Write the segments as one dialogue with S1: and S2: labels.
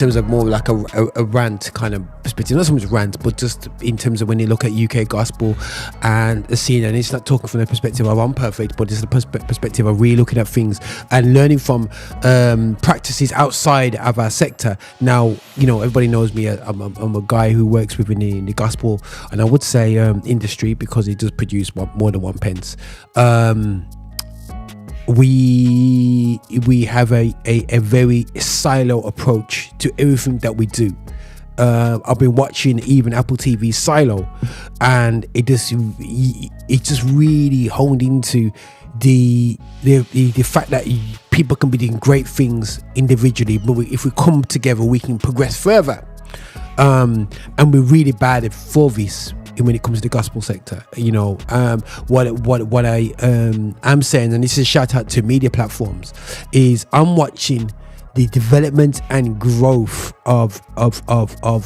S1: terms of more like a rant kind of perspective, not so much rant, but just in terms of when you look at UK gospel and the scene, and it's not talking from the perspective of I'm perfect, but it's the perspective of really looking at things and learning from practices outside of our sector. Now, you know, everybody knows me. I'm a guy who works within the gospel, and I would say industry, because it does produce more than one pence. We have a very silo approach to everything that we do. I've been watching even Apple TV Silo, and it just really honed into the fact that people can be doing great things individually, but if we come together, we can progress further. And we're really bad for this when it comes to the gospel sector. You know, what I am saying, and this is a shout out to media platforms, is I'm watching the development and growth of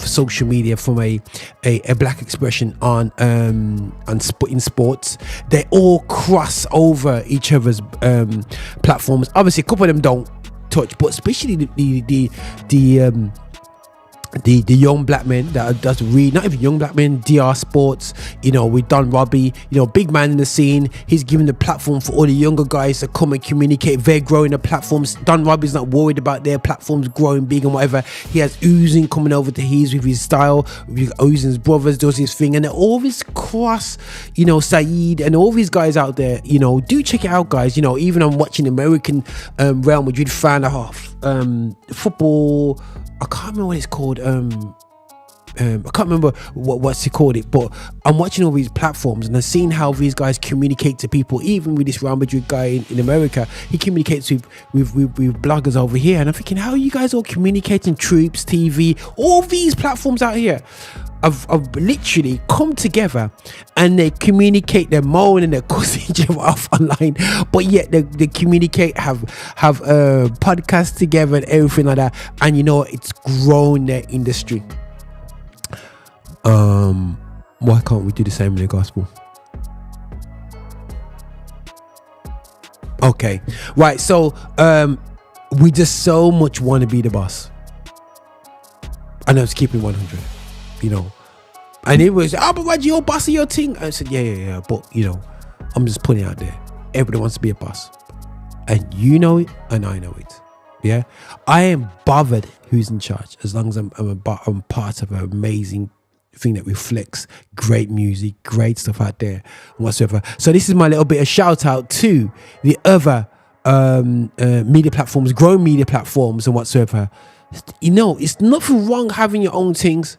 S1: social media from a black expression on in sports. They all cross over each other's platforms. Obviously a couple of them don't touch, but especially the young black men that does read, not even young black men, DR Sports, you know, with Don Robbie, you know, big man in the scene. He's giving the platform for all the younger guys to come and communicate. They're growing the platforms. Don Robbie's not worried about their platforms growing big and whatever. He has Oozing coming over to his with his style. Oozing's brothers does his thing, and all this cross, you know, Saeed and all these guys out there, you know, do check it out, guys. You know, even I'm watching American Real Madrid fan football. I can't remember what it's called. I can't remember what's he called it, but I'm watching all these platforms and I'm seeing how these guys communicate to people. Even with this Real Madrid guy in America, he communicates with bloggers over here, and I'm thinking, how are you guys all communicating? Troops TV, all these platforms out here have literally come together, and they communicate. They're moan and they're cussing each other off online, but yet they communicate, have podcasts together and everything like that. And you know, it's grown their industry. Why can't we do the same in the gospel? Okay, right. So we just so much want to be the boss. I know, it's keeping 100, you know. And it was, but Roger, you're boss of your thing. I said, yeah. But you know, I'm just putting it out there. Everybody wants to be a boss, and you know it, and I know it. Yeah, I am bothered who's in charge, as long as I'm part of an amazing thing that reflects great music, great stuff out there, and whatsoever. So this is my little bit of shout out to the other media platforms, growing media platforms, and whatsoever. You know, it's nothing wrong having your own things.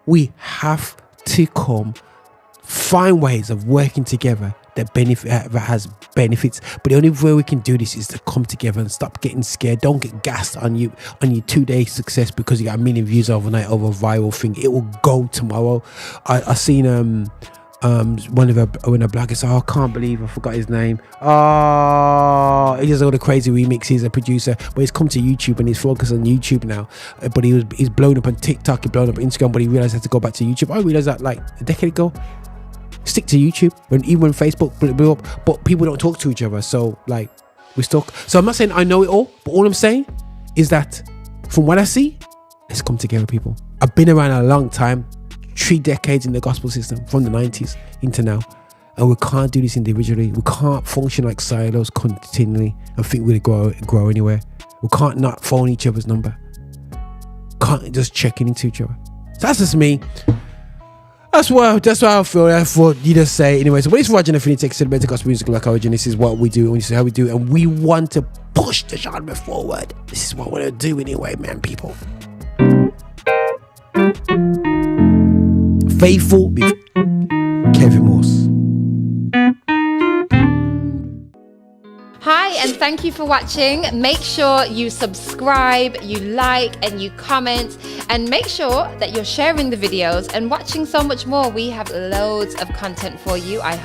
S1: We have to find ways of working together that has benefits. But the only way we can do this is to come together and stop getting scared. Don't get gassed on your 2-day success because you got 1 million views overnight over a viral thing. It will go tomorrow. I seen one of a blogger said, I can't believe I forgot his name. He does all the crazy remixes. He's a producer, but he's come to YouTube and he's focused on YouTube now. But he's blown up on TikTok, he's blown up on Instagram, but he realized he had to go back to YouTube. I realized that like a decade ago. Stick to YouTube, even when Facebook blew up, but people don't talk to each other, so like we're stuck. So I'm not saying I know it all, but all I'm saying is that from what I see, let's come together, people. I've been around a long time, 3 decades in the gospel system, from the 90s into now, and we can't do this individually. We can't function like silos continually and think we're gonna grow anywhere. We can't not phone each other's number, can't just checking into each other. So that's just me. That's how I feel. That's what you just say. Anyway, so when it's Roger and Affinity Xtra, celebrating gospel music like origin, this is what we do, and this is how we do it, and we want to push the genre forward. This is what we want to do anyway, man, people. Faithful with Kevin Morse.
S2: Hi, and thank you for watching. Make sure you subscribe, you like, and you comment, and make sure that you're sharing the videos and watching so much more. We have loads of content for you. I hope